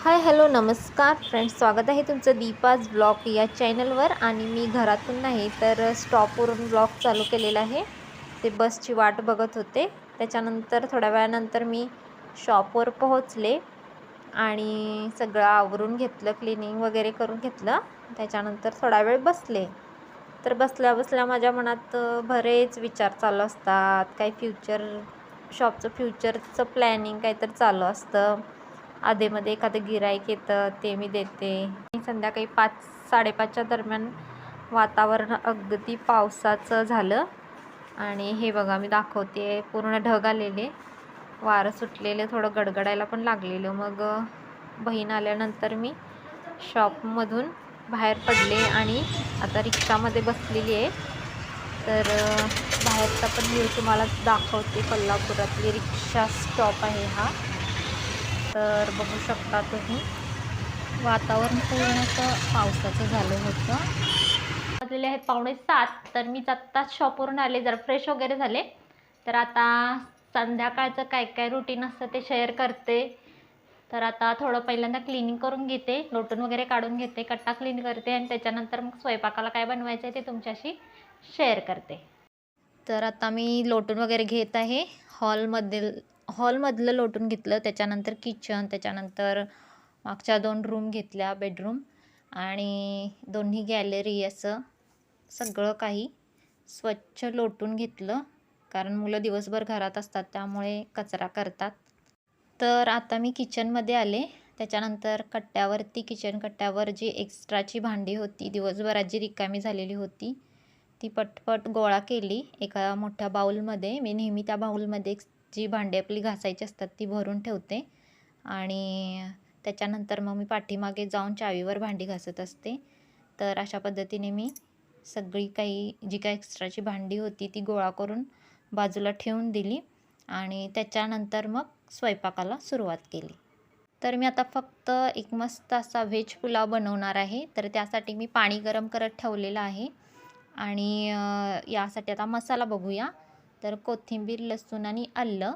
Hi hello नमस्कार friends, स्वागत आहे तुमचं दीपाज ब्लॉग या चॅनलवर. आणि मी घरातून नाही तर स्टॉपवरून ब्लॉग चालू केलेला आहे. ते बसची वाट बघत होते. त्याच्यानंतर थोड्या वेळानंतर मी शॉपवर पोहोचले आणि सगळं आवरून घेतलं, क्लिनिंग वगैरे करून घेतलं. त्याच्यानंतर थोडा वेळ बसले. तर बसल्या बसल्या माझ्या मनात बरेच विचार चालू असतात. काही शॉपचं फ्युचरचं प्लॅनिंग काहीतरी चालू असतं. आधेमध्ये एखादं गिऱ्हाईक येतं, ते मी देते. संध्याकाळी 5-5:30च्या दरम्यान वातावरण अगदी पावसाचं झालं आणि हे बघा मी दाखवते, पूर्ण ढग आलेले, वारं सुटलेले, थोडं गडगडायला पण लागलेलं. मग बहीण आल्यानंतर मी शॉपमधून बाहेर पडले आणि आता रिक्षामध्ये बसलेली आहे. तर बाहेरचा पण व्ह्यू तुम्हाला दाखवते. कोल्हापुरातली रिक्षा स्टॉप आहे हा. तर बघू शकता तुम्ही, वातावरण पूर्ण असं पावसाचं झालं होतं. वाजलेले आहेत 6:45. तर मी आत्ताच शॉपवरून आले, जरा फ्रेश वगैरे झाले. तर आता संध्याकाळचं काय काय रुटीन असतं ते शेअर करते. तर आता थोडं पहिल्यांदा क्लिनिंग करून घेते, लोटून वगैरे काढून घेते, कट्टा क्लीन करते आणि त्याच्यानंतर मग स्वयंपाकाला काय बनवायचं आहे ते तुमच्याशी शेअर करते. तर आता मी लोटून वगैरे घेत आहे. हॉलमधलं लोटून घेतलं, त्याच्यानंतर किचन, त्याच्यानंतर मागच्या 2 रूम घेतल्या, बेडरूम आणि दोन्ही गॅलरी, असं सगळं काही स्वच्छ लोटून घेतलं. कारण मुलं दिवसभर घरात असतात त्यामुळे कचरा करतात. तर आता मी किचनमध्ये आले. त्याच्यानंतर किचन कट्ट्यावर जी एक्स्ट्राची भांडी होती, दिवसभरात जी रिकामी झालेली होती, ती पटपट गोळा केली एका मोठ्या बाऊलमध्ये. मी नेहमी त्या बाऊलमध्ये जी भांडी आपली घासायची असतात ती भरून ठेवते आणि त्याच्यानंतर मग मी पाठीमागे जाऊन चावीवर भांडी घासत असते. तर अशा पद्धतीने मी सगळी जी काही एक्स्ट्राची भांडी होती ती गोळा करून बाजूला ठेवून दिली आणि त्याच्यानंतर मग स्वयंपाकाला सुरुवात केली. तर मी आता फक्त एक मस्त असा व्हेज पुलाव बनवणार आहे. तर त्यासाठी मी पाणी गरम करत ठेवलेलं आहे आणि यासाठी आता मसाला बघूया. तर कोथिंबीर, लसूण आणि आलं,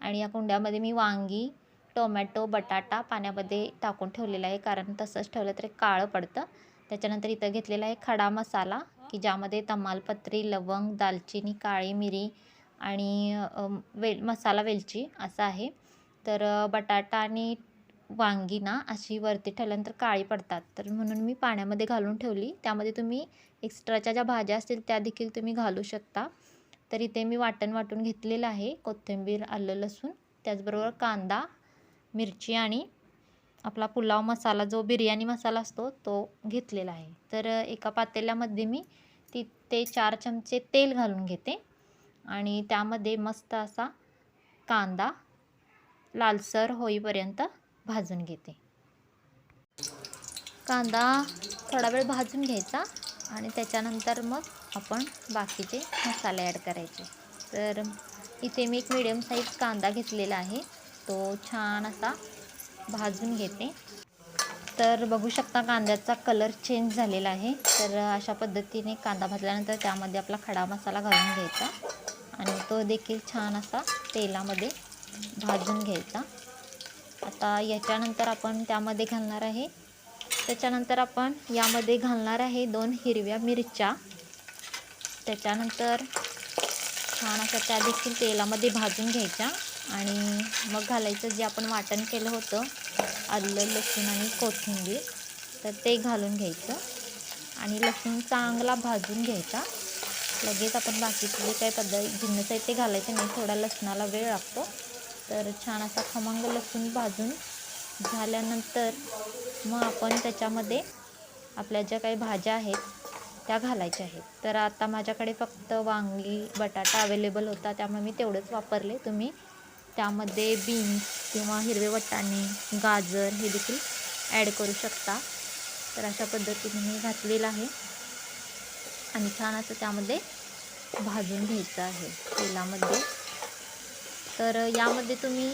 आणि या कुंड्यामध्ये मी वांगी, टोमॅटो, बटाटा पाण्यामध्ये टाकून ठेवलेला आहे, कारण तसंच ठेवलं तरी काळं पडतं. त्याच्यानंतर इथं घेतलेला आहे खडा मसाला, की ज्यामध्ये तमालपत्री, लवंग, दालचिनी, काळी मिरी आणि मसाला वेलची असं आहे. तर बटाटा आणि वांगी ना अशी वरती ठेवल्यानंतर काळी पडतात, तर म्हणून मी पाण्यामध्ये घालून ठेवली. त्यामध्ये तुम्ही एक्स्ट्राच्या ज्या भाज्या असतील त्या देखील तुम्ही घालू शकता. तर इथे मी वाटून घेतलेलं आहे, कोथिंबीर, आलं, लसूण, त्याचबरोबर कांदा, मिरची आणि आपला पुलाव मसाला, जो बिर्याणी मसाला असतो तो घेतलेला आहे. तर एका पातेल्यामध्ये मी ते 4 चमचे तेल घालून घेते आणि त्यामध्ये मस्त असा कांदा लालसर होईपर्यंत भाजून घेते. कांदा थोडा वेळ भाजून घ्यायचा आणि त्याच्यानंतर मग आपण बाकीचे मसाले ॲड करायचे. तर इथे मी एक मीडियम साईज कांदा घेतलेला आहे, तो छान असा भाजून घेते. तर बघू शकता कांद्याचा कलर चेंज झालेला आहे. तर अशा पद्धतीने कांदा भाजल्यानंतर त्यामध्ये आपला खडा मसाला घालून घ्यायचा आणि तो देखील छान असा तेलामध्ये भाजून घ्यायचा. आता याच्यानंतर आपण त्यामध्ये घालणार आहे, यामध्ये घालणार आहे 2 हिरव्या मिरच्या. त्याच्यानंतर छान अशा त्या देखील तेलामध्ये भाजून घ्यायच्या आणि मग घालायचं जे आपण वाटण केलं होतं, आलं, लसूण आणि कोथिंबीर, तर ते घालून घ्यायचं आणि लसूण चांगला भाजून घ्यायचा. लगेच आपण बाकीचे जे काही जिन्नस आहेत ते घालायचे नाही, थोडा लसणाला वेळ लागतो. तर छान असा खमंग लसूण भाजून झाल्यानंतर मग आपण त्याच्यामध्ये आपल्या ज्या काही भाज्या आहेत त्या घालायच्या आहेत. तर आता माझ्याकडे फक्त वांगी, बटाटा अवेलेबल होता, त्यामुळे मी तेवढंच वापरले. तुम्ही त्यामध्ये बीन्स किंवा हिरवे वाटाणे, गाजर हे देखील ॲड करू शकता. तर अशा पद्धतीने मी घातलेलं आहे आणि छान असं त्यामध्ये भाजून घ्यायचं आहे तेलामध्ये. तर यामध्ये तुम्ही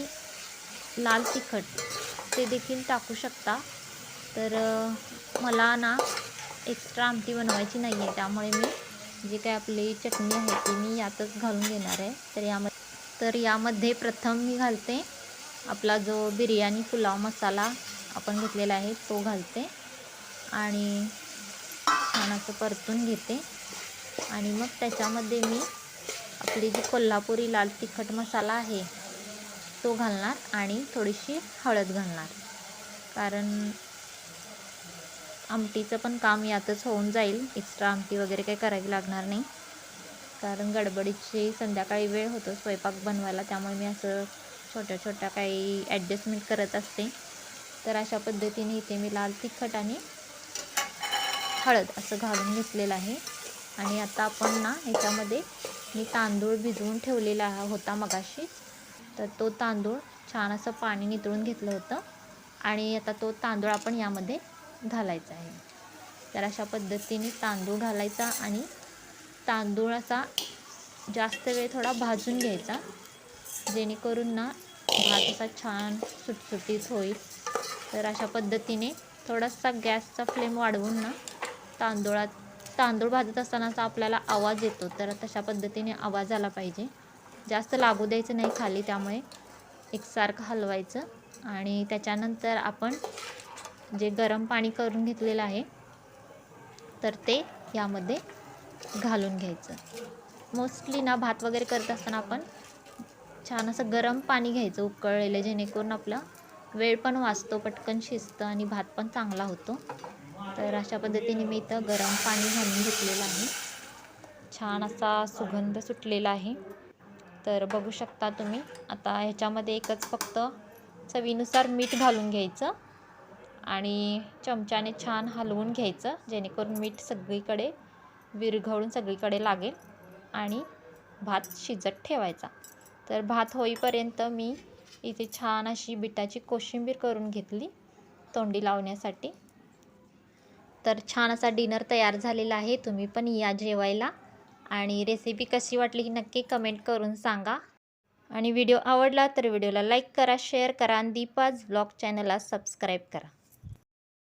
लाल तिखट ते देखील टाकू शकता. तर मला ना एक्स्ट्रा आमटी बनवायची नाही आहे, त्यामुळे मी जी काय आपली चटणी आहे ती मी यातच घालून घेणार आहे. तर यामध्ये प्रथम मी घालते आपला जो बिर्याणी पुलाव मसाला आपण घेतलेला आहे तो घालते आणि छान असं परतून घेते आणि मग त्याच्यामध्ये मी आपली जी कोल्हापुरी लाल तिखट मसाला आहे तो घालणार आणि थोडीशी हळद घालणार, कारण आमटीचं पण काम यातच होऊन जाईल. एक्स्ट्रा आमटी वगैरे काही करावी लागणार नाही, कारण गडबडीची संध्याकाळी वेळ होतो स्वयंपाक बनवायला, त्यामुळे मी असं छोट्या छोट्या काही ॲडजस्टमेंट करत असते. तर अशा पद्धतीने इथे मी लाल तिखट आणि हळद असं घालून घेतलेलं आहे. आणि आता आपण ना ह्याच्यामध्ये मी तांदूळ भिजवून ठेवलेला होता मगाशी, तर तो तांदूळ छान असं पाणी नितळून घेतलं होतं आणि आता तो तांदूळ आपण यामध्ये घालायचा आहे. तर अशा पद्धतीने तांदूळ घालायचा आणि तांदूळ असा जास्त वेळ थोडा भाजून घ्यायचा, जेणेकरून ना भात असा छान सुटसुटीत होईल. तर अशा पद्धतीने थोडासा गॅसचा फ्लेम वाढवून ना तांदूळ भाजत असतानाचा आपल्याला आवाज येतो, तर तशा पद्धतीने आवाज आला पाहिजे. जास्त लागू द्यायचं नाही खाली, त्यामुळे एकसारखं हलवायचं आणि त्याच्यानंतर आपण जे गरम पाणी करून घेतलेलं आहे तर ते यामध्ये घालून घ्यायचं. मोस्टली ना भात वगैरे करत असताना आपण छान असं गरम पाणी घ्यायचं उकळलेलं, जेणेकरून आपला वेळ पण वाचतो, पटकन शिजतं आणि भात पण चांगला होतो. तर अशा पद्धतीने मी इथं गरम पाणी घालून घेतलेलं आहे. छान असा सुगंध सुटलेला आहे, तर बघू शकता तुम्ही. आता ह्याच्यामध्ये एकच फक्त चवीनुसार मीठ घालून घ्यायचं आणि चमच्याने छान हलवून घ्यायचं, जेणेकरून मीठ सगळीकडे विरघळून सगळीकडे लागेल आणि भात शिजत ठेवायचा. तर भात होईपर्यंत मी इथे छान अशी बिटाची कोशिंबीर करून घेतली तोंडी लावण्यासाठी. तर छान असा डिनर तयार झालेला आहे. तुम्ही पण या जेवायला आणि रेसिपी कशी वाटली नक्की कमेंट करून सांगा. आणि व्हिडिओ आवडला तर व्हिडिओला लाईक करा, शेअर करा आणि दीपाज ब्लॉग चॅनलला सबस्क्राईब करा.